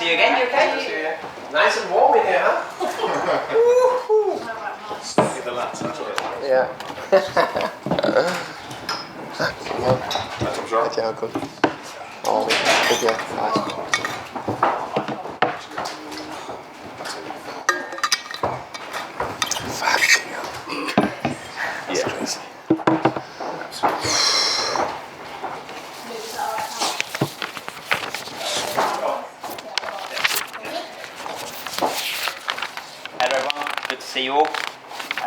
see you again. You okay? See you. Nice and warm in here, huh? Stuck in the lads, that's what it is. Yeah. That's I'm sure. Ja, goed. Oh, goed ja. Fuck. Yeah. Crazy. Hello everyone, good to see you all.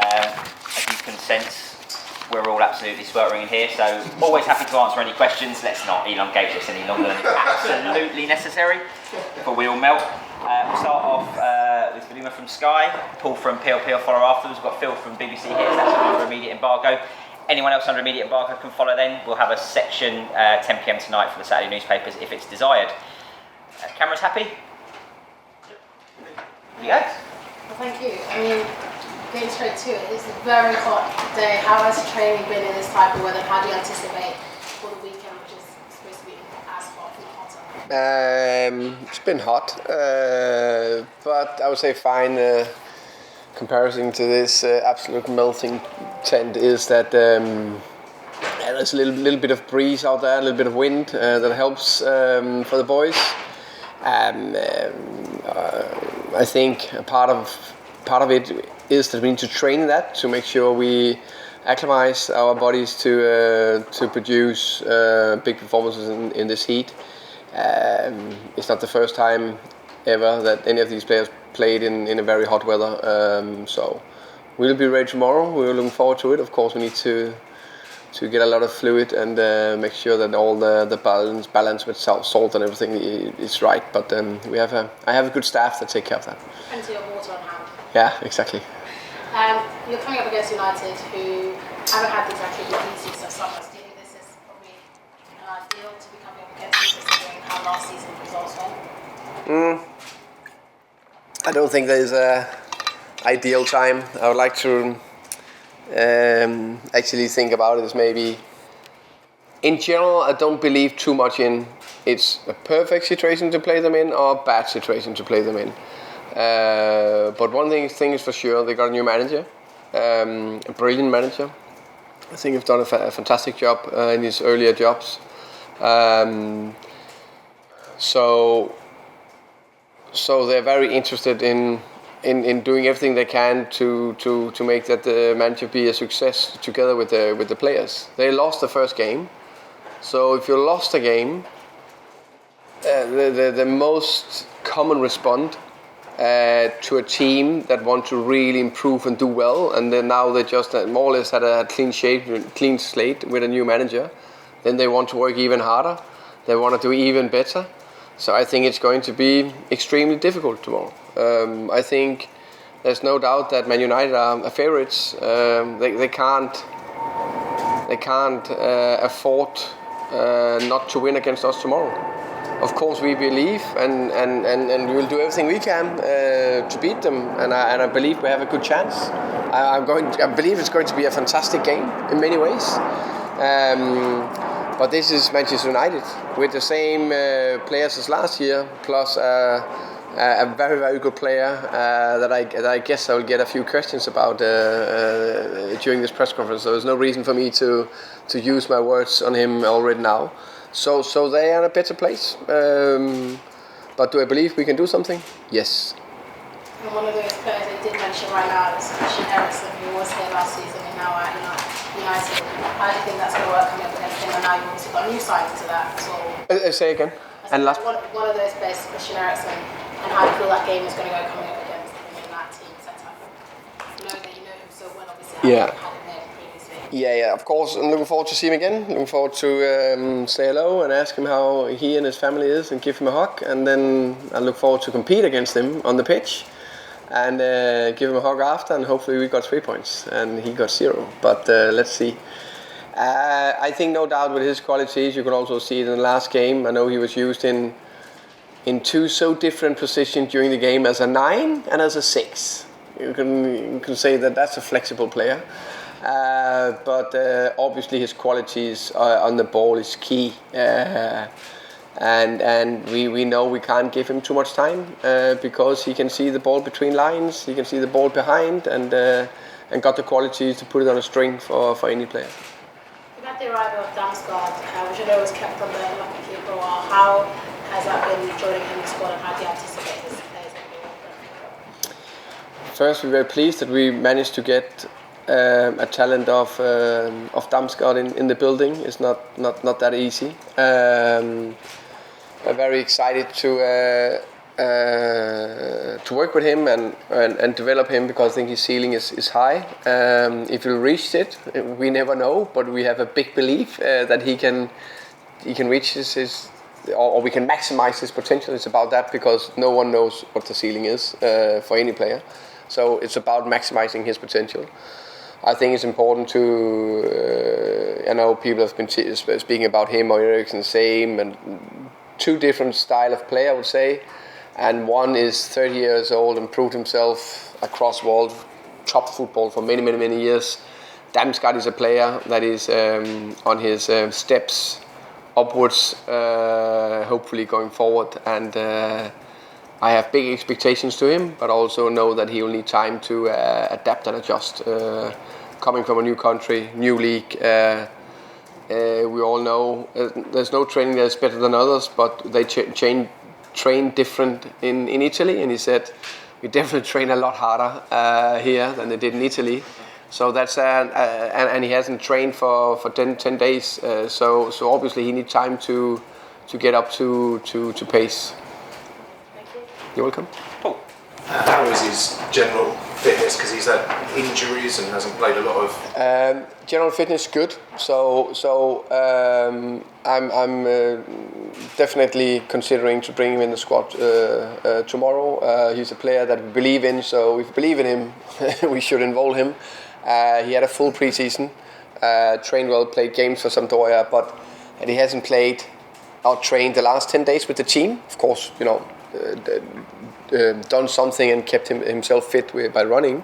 As you can sense, we're all absolutely sweltering in here, so always happy to answer any questions. Let's not elongate this any longer than it's absolutely necessary before we all melt. We'll start off with Vilima from Sky, Paul from PLP will follow afterwards. We've got Phil from BBC here, so that's under immediate embargo. Anyone else under immediate embargo can follow then. We'll have a section 10 PM tonight for the Saturday newspapers if it's desired. Cameras happy? Yes. Well, thank you. I mean, getting straight to it, it's a very hot day. How has training been in this type of weather? How do you anticipate for the weekend, which is supposed to be as hot, if not hotter? It's been hot, but I would say fine. Comparison to this absolute melting tent is that there's a little bit of breeze out there, a little bit of wind that helps for the boys. I think a part of it is that we need to train that to make sure we acclimatize our bodies to produce big performances in this heat. It's not the first time ever that any of these players played in a very hot weather, so we'll be ready tomorrow. We're looking forward to it. Of course, we need to get a lot of fluid and make sure that all the balance with salt and everything is right. But I have a good staff that take care of that. Plenty of water on hand. Yeah, exactly. You're coming up against United, who haven't had exactly the easiest of summers. Do you think this is probably ideal to be coming up against you, considering how last season's results went? I don't think there's a ideal time. I would like to actually think about it as maybe, in general, I don't believe too much in it's a perfect situation to play them in or a bad situation to play them in. But one thing is for sure, they got a new manager, a brilliant manager. I think he's done a fantastic job in his earlier jobs. So they're very interested in doing everything they can to make that the manager be a success together with the players. They lost the first game, so if you lost a game, the most common response to a team that want to really improve and do well, and then now they just more or less had a clean slate with a new manager, then they want to work even harder. They want to do even better. So I think it's going to be extremely difficult tomorrow. I think there's no doubt that Man United are favourites. They can't afford not to win against us tomorrow. Of course, we believe and we will do everything we can to beat them, and I believe we have a good chance. I believe it's going to be a fantastic game in many ways. But this is Manchester United with the same players as last year, plus a very, very good player that I guess I will get a few questions about during this press conference. So there's no reason for me to use my words on him already now. So they are in a better place. But do I believe we can do something? Yes. And one of those players I did mention right now is Christian Eriksen, who was here last season and now at United. How do you think that's going to work coming up against him? And now you've also got a new signing to that. So say again. And last. One of those players, Christian Eriksen, and how do you feel that game is going to go coming up against him in that team setup? You know that you know him so well, obviously. Yeah. Had him there previously. Yeah, of course. I'm looking forward to see him again. Looking forward to say hello and ask him how he and his family is and give him a hug. And then I look forward to compete against him on the pitch and give him a hug after. And hopefully we got 3 points and he got 0. But let's see. I think no doubt with his qualities, you can also see it in the last game. I know he was used in two so different positions during the game as a 9 and as a 6. You can say that that's a flexible player. But obviously his qualities on the ball is key. and we know we can't give him too much time because he can see the ball between lines, he can see the ball behind, and got the qualities to put it on a string for any player. About the arrival of Damsgaard, which I know was kept on the lucky keeper for a while, how has that been joining him in the squad, and how do you anticipate his players in the world? First, we're very pleased that we managed to get a talent of Damsgaard in the building. It's not that easy. I'm very excited to work with him and develop him because I think his ceiling is high. If he'll reach it, we never know, but we have a big belief that he can reach his or we can maximize his potential. It's about that because no one knows what the ceiling is for any player. So it's about maximizing his potential. I think it's important to, I know people have been speaking about him or Eriksen, same, and two different style of player, I would say. And one is 30 years old and proved himself across world, top football for many years. Damsgaard is a player that is on his steps upwards, hopefully going forward. And I have big expectations to him, but also know that he will need time to adapt and adjust. Coming from a new country, new league, we all know there's no training that's better than others, but they train different in Italy, and he said we definitely train a lot harder here than they did in Italy. So that's and he hasn't trained for 10 days, so obviously he needs time to get up to pace. You're welcome. Cool. How is his general fitness? Because he's had injuries and hasn't played a lot of. General fitness good. So I'm definitely considering to bring him in the squad tomorrow. He's a player that we believe in. So if we believe in him, we should involve him. He had a full preseason, trained well, played games for Sampdoria, and he hasn't played or trained the last 10 days with the team. Of course, done something and kept himself fit by running.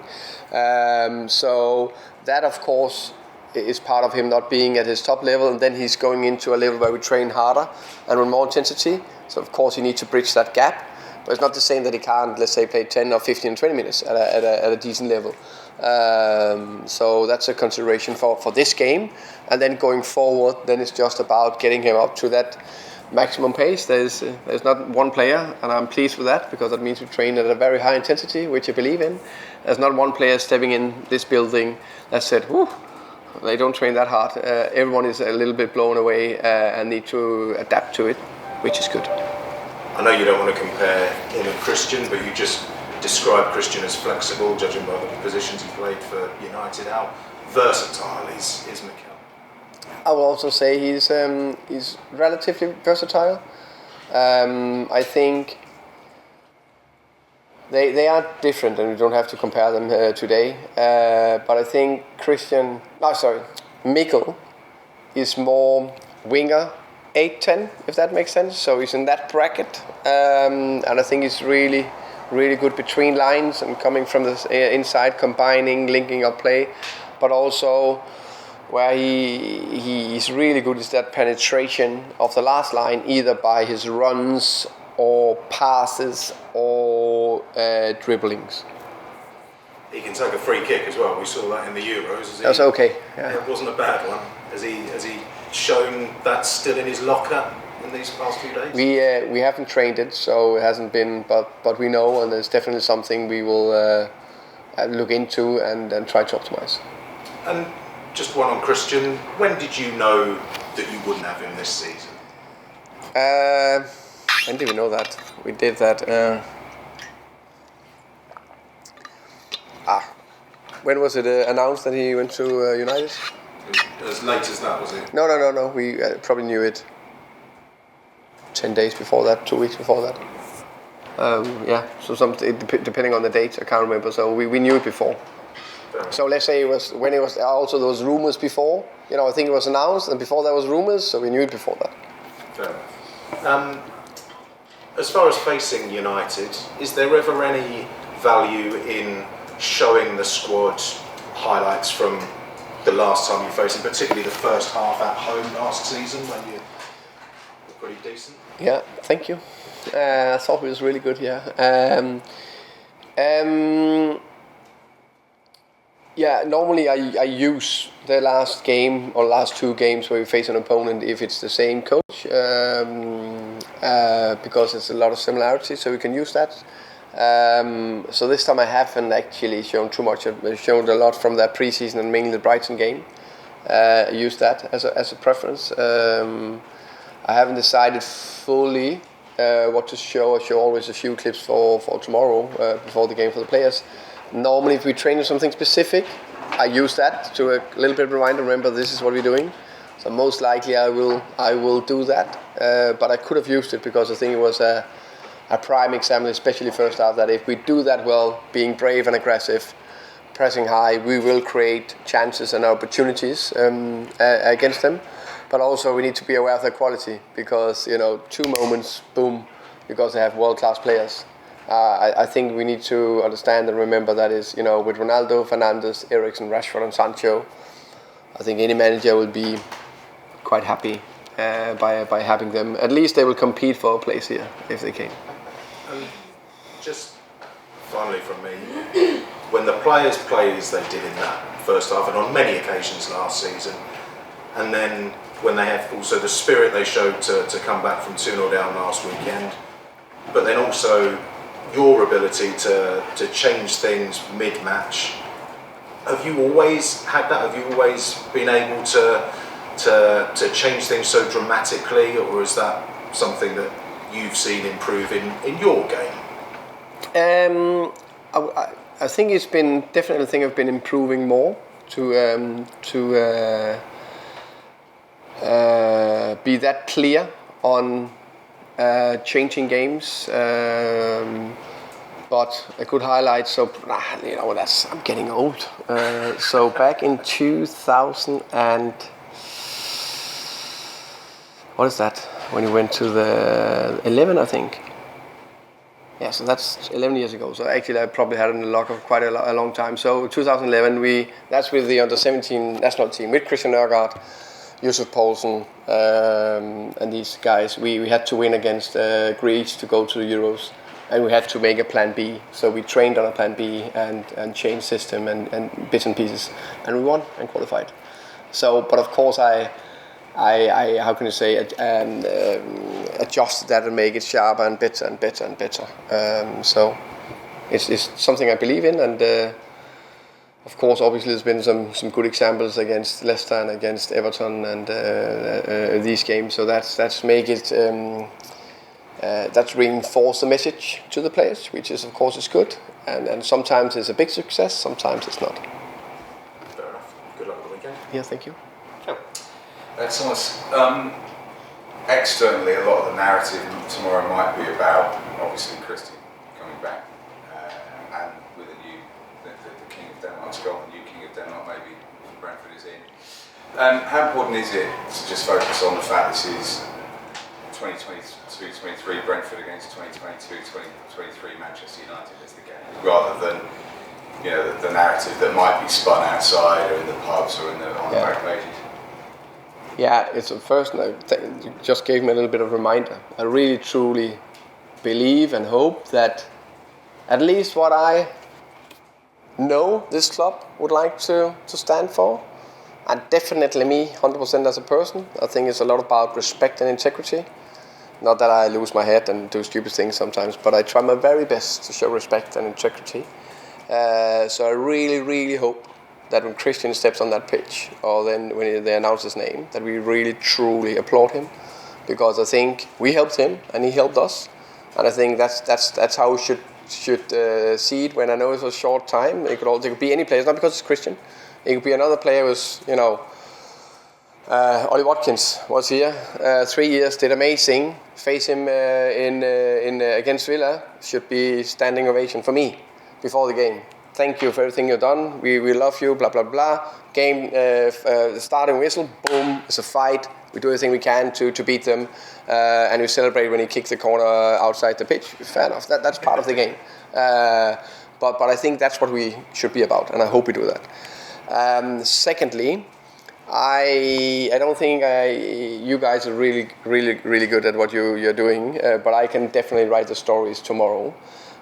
So that, of course, is part of him not being at his top level, and then he's going into a level where we train harder and with more intensity. So of course he needs to bridge that gap, but it's not the same that he can't, let's say, play 10 or 15 or 20 minutes at a decent level. So that's a consideration for this game, and then going forward, then it's just about getting him up to that maximum pace. There's not one player, and I'm pleased with that because that means we train at a very high intensity, which I believe in. There's not one player stepping in this building that said, "Whew, they don't train that hard." Everyone is a little bit blown away and need to adapt to it, which is good. I know you don't want to compare him and Christian, but you just described Christian as flexible, judging by the positions he played for United. How versatile is Mikel? I will also say he's relatively versatile. I think they are different, and we don't have to compare them today. But I think Mikel is more winger 8-10, if that makes sense. So he's in that bracket, and I think he's really good between lines and coming from the inside, combining, linking up play, but also where he's really good is that penetration of the last line, either by his runs or passes or dribblings. He can take a free kick as well. We saw that in the Euros. That's okay. Yeah. It wasn't a bad one. Has he shown that still in his locker in these past few days? We haven't trained it, so it hasn't been. But we know, and there's definitely something we will look into and try to optimize. And just one on Christian. When did you know that you wouldn't have him this season? When did we know that? We did that. When was it announced that he went to United? As late as that, was it? No. We probably knew it 10 days before that, 2 weeks before that. So depending on the date, I can't remember. So we knew it before. So let's say it was when it was also there was rumors before. I think it was announced, and before there was rumors, so we knew it before that. Fair enough. As far as facing United, is there ever any value in showing the squad highlights from the last time you faced them, particularly the first half at home last season when you pretty decent. Yeah, thank you. I thought it was really good. Yeah. Yeah. Normally, I use the last game or last two games where we face an opponent if it's the same coach, because there's a lot of similarities, so we can use that. So this time I haven't actually shown too much. I've shown a lot from that preseason and mainly the Brighton game. Use that as a preference. I haven't decided fully what to show. I show always a few clips for tomorrow before the game for the players. Normally, if we train on something specific, I use that to a little bit of reminder. Remember, this is what we're doing. So most likely, I will do that. But I could have used it because I think it was a prime example, especially first half, that if we do that well, being brave and aggressive, pressing high, we will create chances and opportunities against them. But also we need to be aware of their quality because, 2 moments, boom, because they have world-class players. I think we need to understand and remember that is, with Ronaldo, Fernandes, Eriksen, Rashford and Sancho, I think any manager will be quite happy by having them. At least they will compete for a place here if they can. Just finally from me, when the players played as they did in that first half and on many occasions last season, and then when they have also the spirit they showed to come back from 2-0 down last weekend, but then also your ability to change things mid-match, have you always had that? Have you always been able to change things so dramatically, or is that something that you've seen improve in your game? I think it's been definitely a thing I've been improving more to be that clear on changing games. But a good highlight. So I'm getting old. So back in 2000 and what is that? When you went to the 11, I think. Yeah, so that's 11 years ago. So actually, I probably had it in the locker for quite a long time. So 2011, that's with the under-17 national team with Christian Nørgaard, Yusuf Poulsen, and these guys. We had to win against Greece to go to the Euros, and we had to make a plan B. So we trained on a plan B and changed system and bits and pieces, and we won and qualified. So, but of course, I how can you say, adjust that and make it sharper and better and better and better. So it's something I believe in, and of course, obviously, there's been some good examples against Leicester and against Everton and these games. So that's make it that's reinforce the message to the players, which is of course is good, and sometimes it's a big success, sometimes it's not. Fair enough. Good luck with the weekend. Yeah, thank you. Thomas, externally, a lot of the narrative tomorrow might be about, obviously, Christian coming back, and with the King of Denmark's gone, the new King of Denmark, maybe Brentford is in. How important is it to just focus on the fact this is 2022-23 Brentford against 2022-23 Manchester United as the game, rather than the narrative that might be spun outside or in the pubs or on the back pages? Yeah, it's first. You just gave me a little bit of a reminder. I really, truly believe and hope that at least what I know this club would like to stand for, and definitely me, 100% as a person. I think it's a lot about respect and integrity. Not that I lose my head and do stupid things sometimes, but I try my very best to show respect and integrity. So I really, really hope that when Christian steps on that pitch, or then when they announce his name, that we really truly applaud him, because I think we helped him and he helped us, and I think that's how we should see it. When I know it's a short time, it could be any player, not because it's Christian. It could be another player who's Ollie Watkins was here 3 years, did amazing. Face him in against Villa, should be standing ovation for me before the game. Thank you for everything you've done. We love you, blah, blah, blah. Game, starting whistle, boom, it's a fight. We do everything we can to beat them. And we celebrate when he kicks the corner outside the pitch. Fair enough, that's part of the game. But I think that's what we should be about, and I hope we do that. Secondly, I don't think you guys are really good at what you're doing, but I can definitely write the stories tomorrow.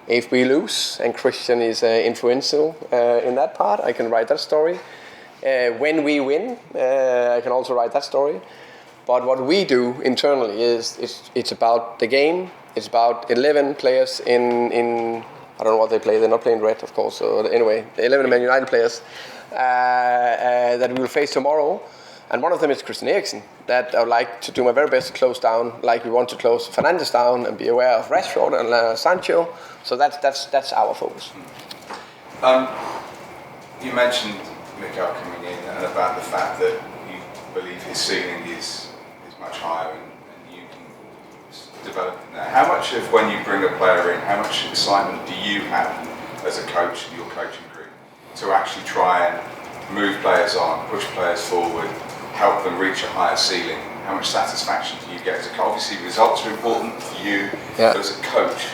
If we lose and Christian is influential in that part, I can write that story. When we win, I can also write that story. But what we do internally is it's about the game. It's about 11 players in I don't know what they play. They're not playing red, of course. So anyway, the 11 Man United players that we will face tomorrow. And one of them is Christian Eriksen, that I would like to do my very best to close down, like we want to close Fernandes down and be aware of Rashford and Sancho. So that's our focus. You mentioned Mikel coming in and about the fact that you believe his ceiling is much higher and you can develop in there. How much of when you bring a player in, how much excitement do you have as a coach in your coaching group to actually try and move players on, push players forward, help them reach a higher ceiling? How much satisfaction do you get as a coach? Obviously results are important for you, but as a coach,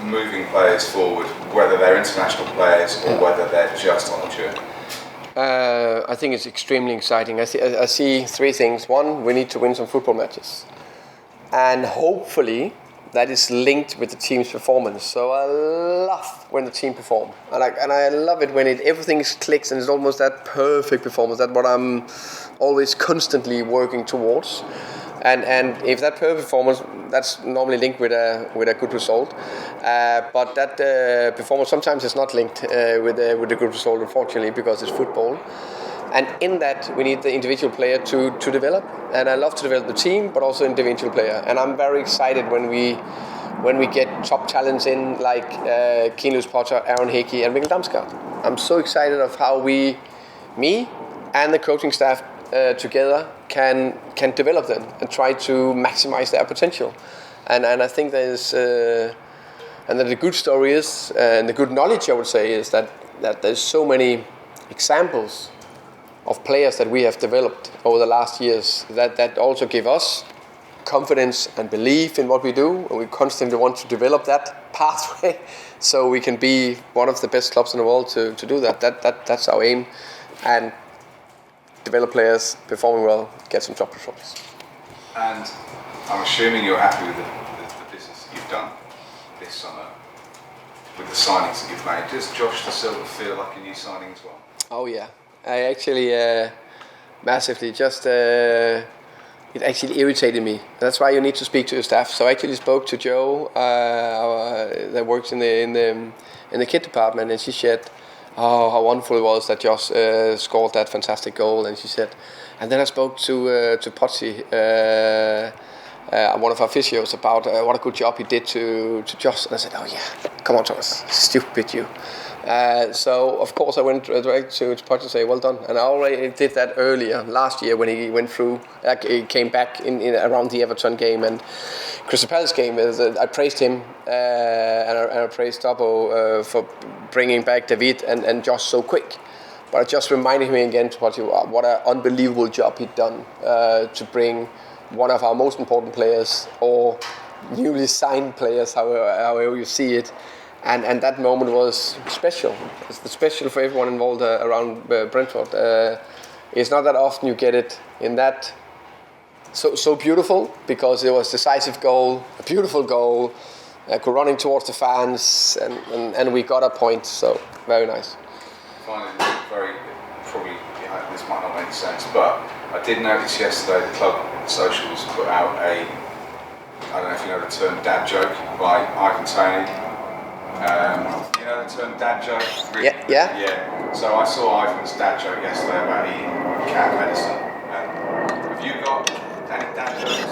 moving players forward, whether they're international players or whether they're just on a journey. I think it's extremely exciting. I see three things. One, we need to win some football matches, and hopefully that is linked with the team's performance. So I love when the team perform, and I love it when everything clicks and it's almost that perfect performance. That's what I'm always constantly working towards. And if that perfect performance, that's normally linked with a good result. But that performance sometimes is not linked with a good result, unfortunately, because it's football. And in that, we need the individual player to develop. And I love to develop the team, but also individual player. And I'm very excited when we get top talents in, like Keane Lewis Potter, Aaron Hickey, and Mikkel Damsgaard. I'm so excited of how me and the coaching staff together can develop them and try to maximize their potential. And I think there's and that the good story is, and the good knowledge I would say is that there's so many examples of players that we have developed over the last years that also give us confidence and belief in what we do, and we constantly want to develop that pathway so we can be one of the best clubs in the world to do that. That's our aim, and develop players, performing well, get some top results. And I'm assuming you're happy with the business that you've done this summer, with the signings that you've made. Does Josh Da Silva feel like a new signing as well? Oh yeah, I actually massively just it actually irritated me. That's why you need to speak to your staff. So I actually spoke to Jo, that works in the kid department, and she said, "Oh, how wonderful it was that Josh scored that fantastic goal." And she said, and then I spoke to Potsy, one of our physios, about what a good job he did to Josh. And I said, "Oh yeah, come on, Thomas, stupid you." So of course I went direct to Potsy to say, "Well done." And I already did that earlier last year when he went through. He came back in around the Everton game and Crystal Palace game. I praised him and I praised Toppo for bringing back David and Josh so quick. But I just reminded him again to what an unbelievable job he'd done to bring one of our most important players, or newly signed players, however you see it. And that moment was special. It's special for everyone involved around Brentford. It's not that often you get it in that so beautiful, because it was a decisive goal, a beautiful goal, running towards the fans, and we got a point. So very nice. Finally, probably this might not make sense, but I did notice yesterday the club socials put out I don't know if you know the term dad joke by Ivan Toney. You know the term dad joke? Yeah. So I saw Ivan's dad joke yesterday about eating cat medicine. Have you got any dad jokes?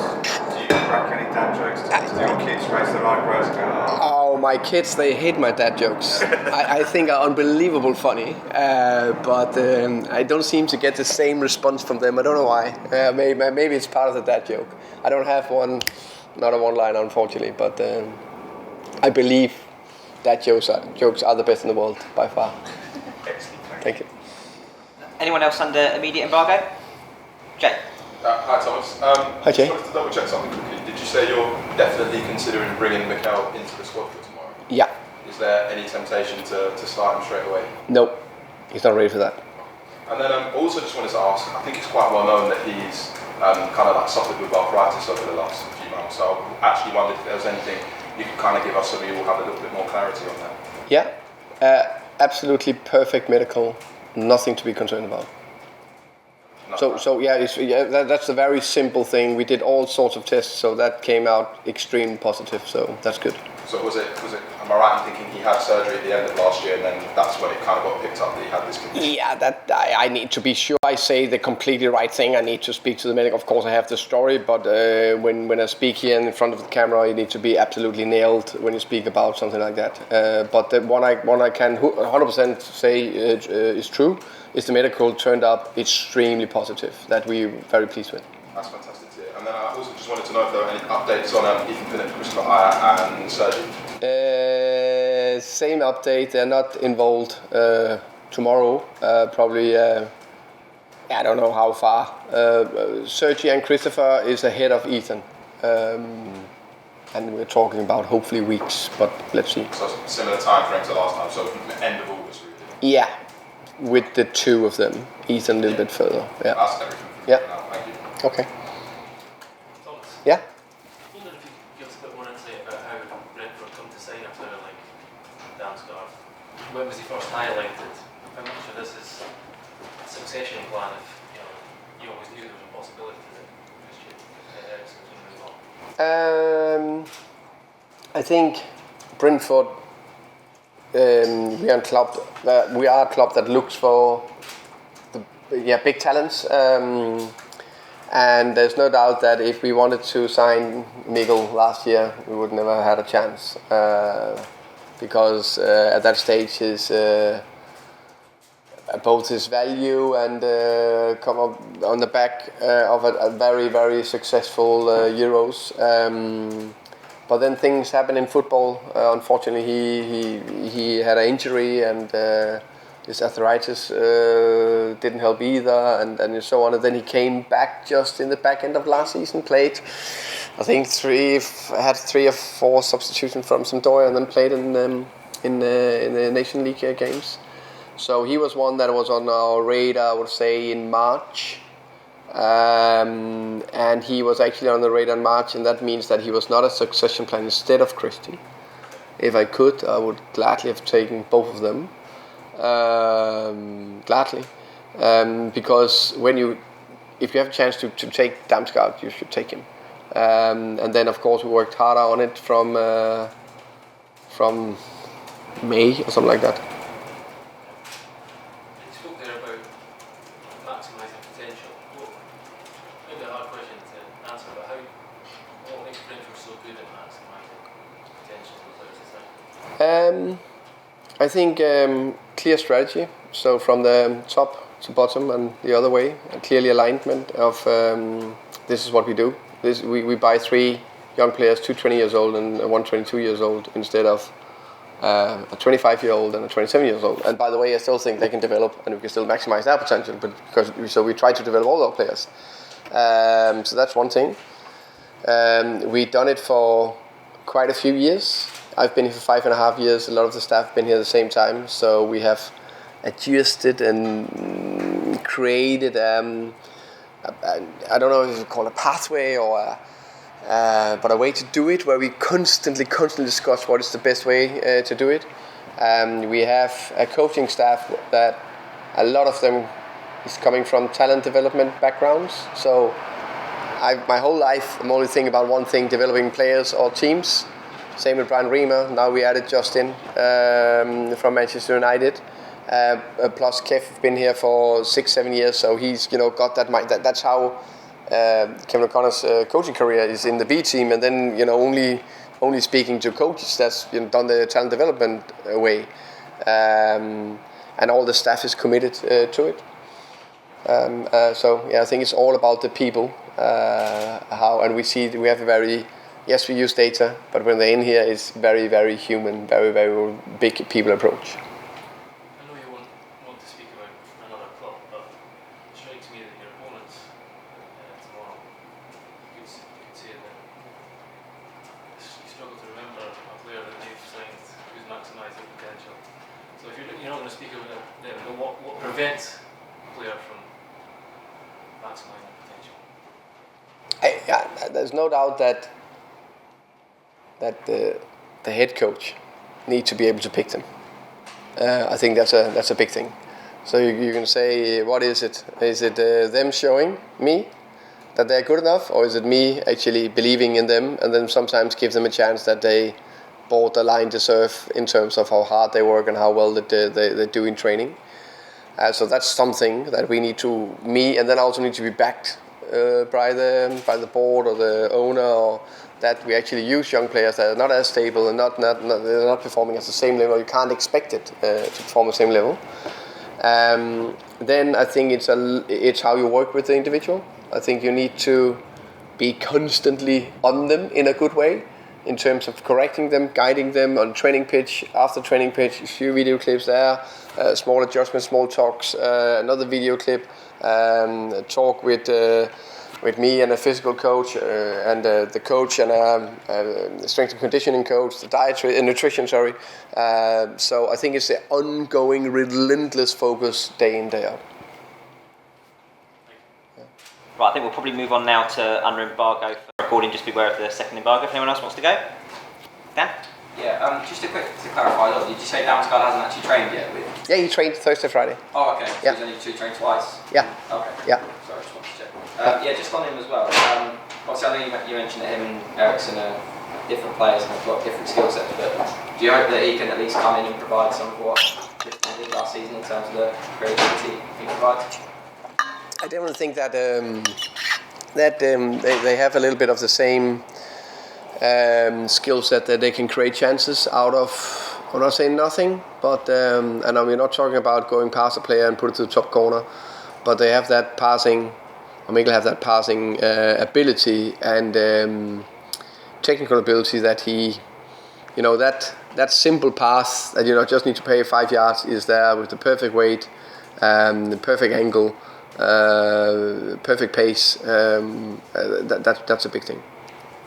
Do you crack any dad jokes? Do your kids raise their eyebrows and go, oh, my kids, they hate my dad jokes. I think are unbelievable funny, but I don't seem to get the same response from them. I don't know why. Maybe it's part of the dad joke. I don't have not a one-liner, unfortunately, but I believe dad jokes are the best in the world by far. Excellent. Thank you. Anyone else under immediate embargo? Jay. Hi Thomas. Hi Jay. Just wanted to double check something quickly. Did you say you're definitely considering bringing Mikel into the squad for tomorrow? Yeah. Is there any temptation to start him straight away? No, he's not ready for that. And then also just wanted to ask, I think it's quite well known that he's kind of like suffered with arthritis over the last few months. So I actually wondered if there was anything you could kind of give us so we all have a little bit more clarity on that. Yeah, absolutely perfect medical, nothing to be concerned about. So yeah, that's a very simple thing. We did all sorts of tests, so that came out extremely positive. So that's good. So was it? Am I right in thinking he had surgery at the end of last year, and then that's when it kind of got picked up that he had this condition? Yeah, that I need to be sure I say the completely right thing. I need to speak to the medic. Of course, I have the story, but when I speak here in front of the camera, you need to be absolutely nailed when you speak about something like that. But the one I can 100% say is true is the medical turned up extremely positive. That we're very pleased with. That's fantastic to hear. And then I also just wanted to know if there were any updates on Ethan Phillips, Christopher Aya, and Sergi. Same update. They're not involved tomorrow. Probably. I don't know how far. Sergi and Christopher is ahead of Ethan, and we're talking about hopefully weeks. But let's see. So similar time frame to last time. So end of August, really. Yeah, with the two of them. Ethan a little bit further. Yeah. That's everything. Yeah. Now. Thank you. Okay. Thomas, Yeah. I wonder if you could give us a bit more insight about how Brentford come to sign a player like Damsgaard. When was he first highlighted? How much of this is a succession plan if you always knew there was a possibility that Christian Eriksen was going to move on? I think Brentford. We are a club that looks for big talents. And there's no doubt that if we wanted to sign Miguel last year, we would never have had a chance. Because at that stage, both his value and come up on the back of a very, very successful Euros. But then things happen in football. Unfortunately, he had an injury and his arthritis didn't help either, and so on. And then he came back just in the back end of last season. Played, I think had 3 or 4 substitutions from Sampdoria, and then played in the Nation League games. So he was one that was on our radar, I would say, in March. And he was actually on the radar in March, and that means that he was not a succession plan instead of Christie. If I could, I would gladly have taken both of them. Gladly, because if you have a chance to take Damsgaard, you should take him. And then of course we worked harder on it from May or something like that. You spoke there about maximising potential. Maybe a hard question to answer, but what makes Brentford so good at maximising potential of the players this time? I think clear strategy. So from the top to bottom and the other way, a clearly alignment of this is what we do. We buy 3 young players, 2 20 years old and 1 22 years old instead of a 25-year-old and a 27-year-old. And by the way, I still think they can develop and we can still maximize their potential. But so we try to develop all our players. So that's one thing. We've done it for quite a few years. I've been here for 5.5 years. A lot of the staff have been here at the same time. So we have adjusted and created I don't know if you call it a pathway or but a way to do it where we constantly discuss what is the best way to do it. We have a coaching staff that a lot of them is coming from talent development backgrounds. So my whole life I'm only thinking about one thing, developing players or teams. Same with Brian Reamer. Now we added Justin from Manchester United. Plus Kev has been here for 6-7 years, so he's got that mind. That's how Kevin O'Connor's coaching career is in the B team, and then only speaking to coaches that's done the talent development way, and all the staff is committed to it. So yeah, I think it's all about the people. And we have a very yes, we use data, but when they're in here, it's very, very human, very, very big people approach. I know you want to speak about another club, but it strikes me that your opponents tomorrow, you could say that you struggle to remember a player that they've signed who's maximising potential. So if you're not going to speak about them, what prevents player from maximising potential? Yeah, there's no doubt that the head coach needs to be able to pick them. I think that's a big thing. So you can say, what is it? Is it them showing me that they're good enough, or is it me actually believing in them and then sometimes give them a chance that they borderline deserve in terms of how hard they work and how well they do in training? So that's something that we need to, and then also need to be backed by the board or the owner, or that we actually use young players that are not as stable and they're not performing at the same level. You can't expect it to perform at the same level. Then I think it's how you work with the individual. I think you need to be constantly on them in a good way, in terms of correcting them, guiding them on training pitch, after training pitch, a few video clips there, small adjustments, small talks, another video clip, talk with me and a physical coach and the coach and a strength and conditioning coach, the dietary and nutrition, sorry. So I think it's the ongoing, relentless focus day in, day out. Right, I think we'll probably move on now to under embargo for recording. Just beware of the second embargo if anyone else wants to go. Dan? Yeah, just a quick to clarify, did you say Damsgaard hasn't actually trained yet with? Yeah, he trained Thursday, Friday. Oh, okay. So yeah. he's only trained twice? Yeah. Okay. Yeah. Sorry, I just wanted to check. Yeah, just on him as well. Obviously, I know you mentioned that him and Eriksson are different players and have got different skill sets, but do you hope that he can at least come in and provide some of what Clifton did last season in terms of the creativity he provides? I definitely think that they have a little bit of the same skill set, that they can create chances out of, I'm not saying nothing, but and we're not talking about going past a player and put it to the top corner, but they have that passing, or Mikkel have that passing ability and technical ability that he, that simple pass that just need to play 5 yards is there with the perfect weight, the perfect angle, perfect pace. That's a big thing.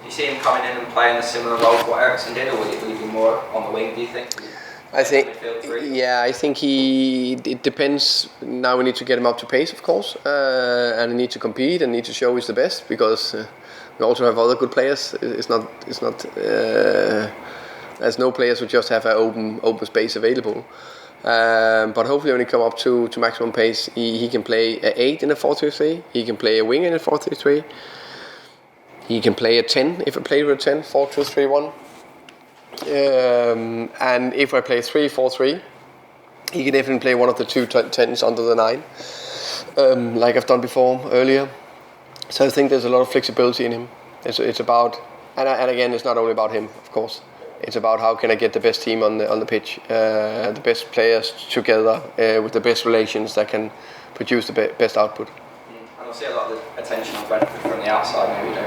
Do you see him coming in and playing a similar role to what Eriksson did, or will he be more on the wing, do you think? I think it depends. Now we need to get him up to pace, of course, and he needs to compete and need to show he's the best, because we also have other good players. It's not. There's no players who just have an open space available. But hopefully when he come up to maximum pace, he can play an 8 in a 4-3-3. He can play a wing in a 4-3-3. He can play a 10 if I play with a 10, 4-2-3-1. And if I play 3-4-3, he can definitely play one of the two 10s under the 9, like I've done before earlier. So I think there's a lot of flexibility in him. It's about, and again, it's not only about him, of course. It's about how can I get the best team on the pitch, the best players together with the best relations that can produce the best output. And I see a lot of the attention on Brentford from the outside. Maybe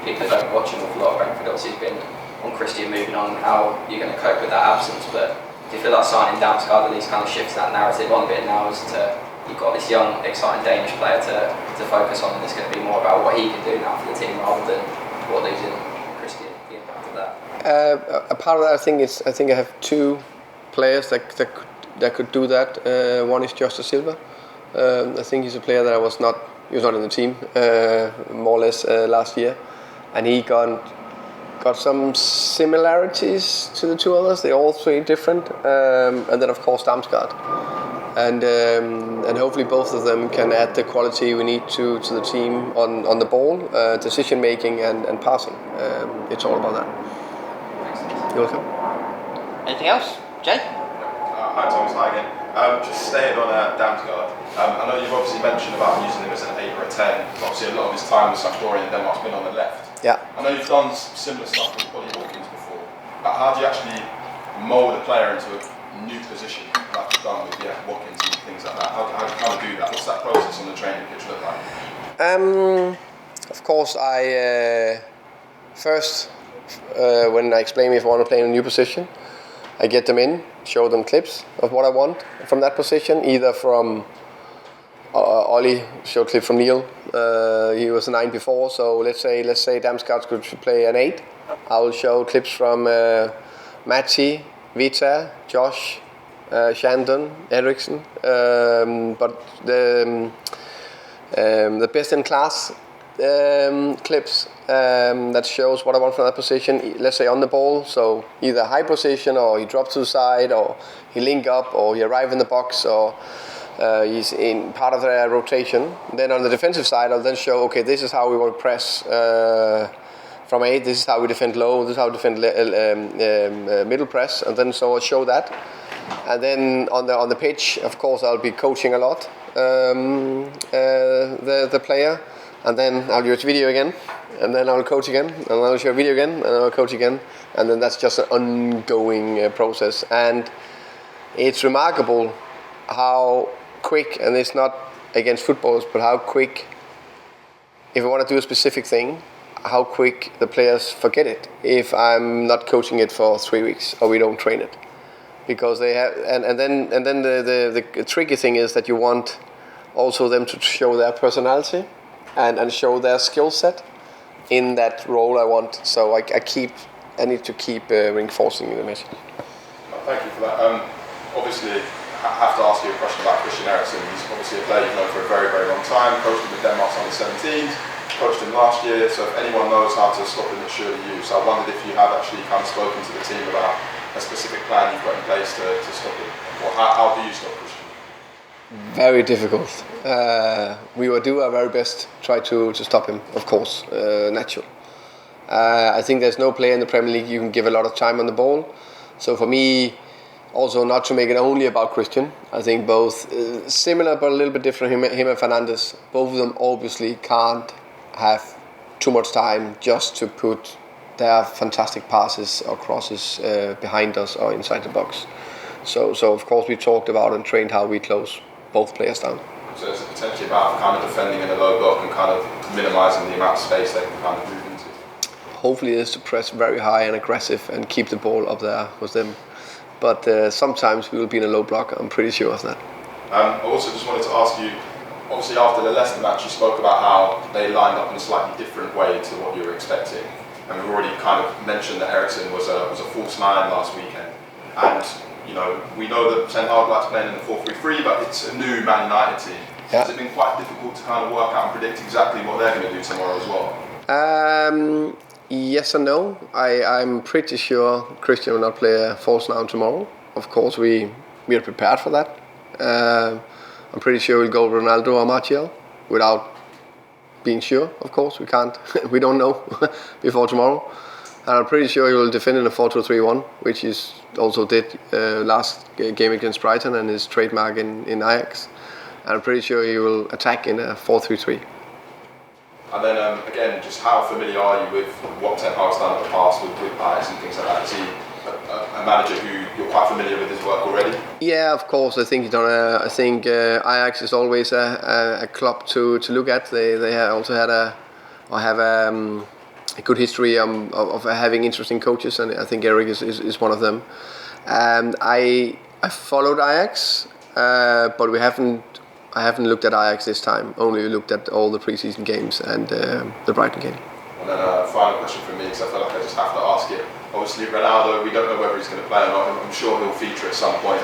people that don't watch an awful lot of Brentford. Obviously, has been on Christian moving on, how you're going to cope with that absence. But do you feel like signing Damsgaard at least kind of shifts that narrative on a bit now, as to you've got this young, exciting Danish player to focus on, and it's going to be more about what he can do now for the team rather than what losing Christian, the impact of that? A part of that, I think I have two players that could do that. One is Joshua Silva. I think he's a player that he was not in the team more or less last year, and he got some similarities to the two others. They're all three different, and then of course Damsgaard, and hopefully both of them can add the quality we need to the team on the ball, decision making and passing. It's all about that. You're welcome. Anything else, Jay? Hi Thomas, hi again. Just staying on Damsgaard. I know you've obviously mentioned about using him as an 8 or a 10. Obviously, a lot of his time with Sampdoria and Denmark's been on the left. Yeah. I know you've done similar stuff with Ollie Watkins before. But how do you actually mould a player into a new position, like you've done with Watkins and things like that? How do you kind of do that? What's that process on the training pitch look like? Of course, I first when I explain if I want to play in a new position, I get them in, show them clips of what I want from that position, either from Ollie showed clip from Neil. He was a 9 before, so let's say Damsgaard could play an 8. I will show clips from Matti, Vita, Josh, Shandon, Eriksen, but the best in class clips that shows what I want from that position. Let's say on the ball, so either high position or he drops to the side, or he link up, or he arrive in the box, or he's in part of the rotation. Then on the defensive side, I'll then show, okay, this is how we will press from 8, this is how we defend low, this is how we defend middle press, and then so I'll show that. And then on the pitch, of course, I'll be coaching a lot the player, and then I'll use video again, and then I'll coach again, and then I'll show video again, and then I'll coach again, and then that's just an ongoing process. And it's remarkable how quick, and it's not against footballers, but how quick, if I want to do a specific thing, how quick the players forget it if I'm not coaching it for 3 weeks or we don't train it. Because they have, and then the tricky thing is that you want also them to show their personality and show their skill set in that role I want. So I need to keep reinforcing the message. Thank you for that. Obviously, I have to ask you a question about Christian Eriksen. He's obviously a player you've known for a very, very long time. Coached him with Denmark's under-17s. Coached him last year. So if anyone knows how to stop him, it's surely you. So I wondered if you have actually kind of spoken to the team about a specific plan you've got in place to stop him, or how do you stop Christian? Very difficult. We will do our very best, try to stop him, of course, natural. I think there's no player in the Premier League you can give a lot of time on the ball. So for me, also not to make it only about Christian, I think both similar but a little bit different, him and Fernandes, both of them obviously can't have too much time just to put their fantastic passes or crosses behind us or inside the box. So of course we talked about and trained how we close both players down. So it's potentially about kind of defending in a low block and kind of minimising the amount of space they can kind of move into. Hopefully it is to press very high and aggressive and keep the ball up there with them. But sometimes we will be in a low block, I'm pretty sure of that. I also just wanted to ask you, obviously after the Leicester match you spoke about how they lined up in a slightly different way to what you were expecting. And we've already kind of mentioned that Eriksen was a false 9 last weekend. And you know, we know that Ten Hag likes playing in the 4-3-3, but it's a new Man United team. Yeah. Has it been quite difficult to kind of work out and predict exactly what they're going to do tomorrow as well? Yes and no. I'm pretty sure Christian will not play a false 9 tomorrow. Of course, we are prepared for that. I'm pretty sure we'll go Ronaldo or Martial without being sure. Of course, we can't. We don't know before tomorrow. And I'm pretty sure he will defend in a 4-2-3-1, which he also did last game against Brighton and his trademark in Ajax. And I'm pretty sure he will attack in a 4-3-3. And then again, just how familiar are you with what Ten Hag's done in the past with Ajax and things like that? Is he a manager who you're quite familiar with his work already? Yeah, of course. I think Ajax is always a club to look at. They have also had a good history of having interesting coaches, and I think Erik is one of them. And I followed Ajax, but I haven't looked at Ajax this time. Only looked at all the preseason games and the Brighton game. And then a final question from me, because I feel like I just have to ask it. Obviously, Ronaldo, we don't know whether he's going to play or not. I'm sure he'll feature at some point.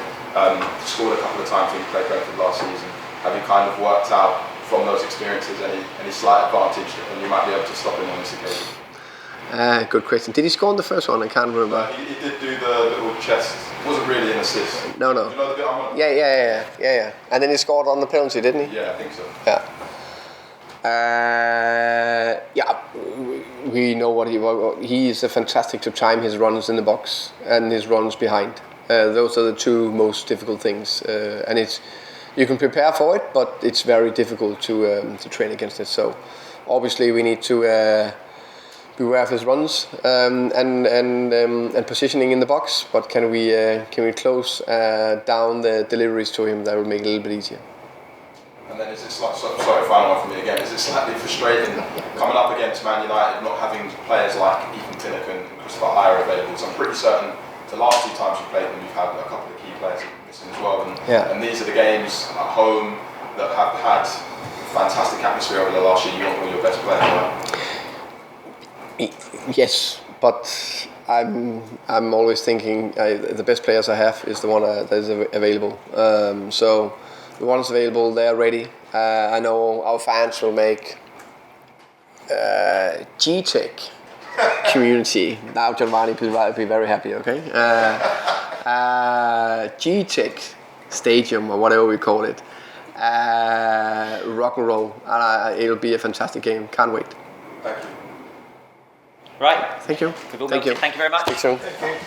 Scored a couple of times when he played Brentford last season. Have you kind of worked out from those experiences any slight advantage that you might be able to stop him on this occasion? Good question. Did he score on the first one? I can't remember. He did do the little chest. It wasn't really an assist. No. Do you know the bit I'm on? Yeah. And then he scored on the penalty, didn't he? Yeah, I think so. Yeah. We know what he is fantastic to time his runs in the box and his runs behind. Those are the two most difficult things, and you can prepare for it, but it's very difficult to train against it. So obviously we need to beware of his runs and positioning in the box. But can we close down the deliveries to him? That will make it a little bit easier. And then is it sorry, final one from me again. Is it slightly frustrating coming up against Man United, not having players like Ethan Pinnock and Christopher Ajer available? So I'm pretty certain the last 2 times you played them, you've had a couple of key players missing as well. And these are the games at home that have had fantastic atmosphere over the last year. You want all your best players, right? Yes, but I'm always thinking the best players I have is the one that is available. So the ones available, they are ready. I know our fans will make G-Tech community. Now Giovanni will be very happy, okay? G-Tech Stadium, or whatever we call it. Rock and roll. It'll be a fantastic game. Can't wait. Thank you. Right. Thank you. We've all Thank milked you. it. Thank you very much. Speak soon. Thank you.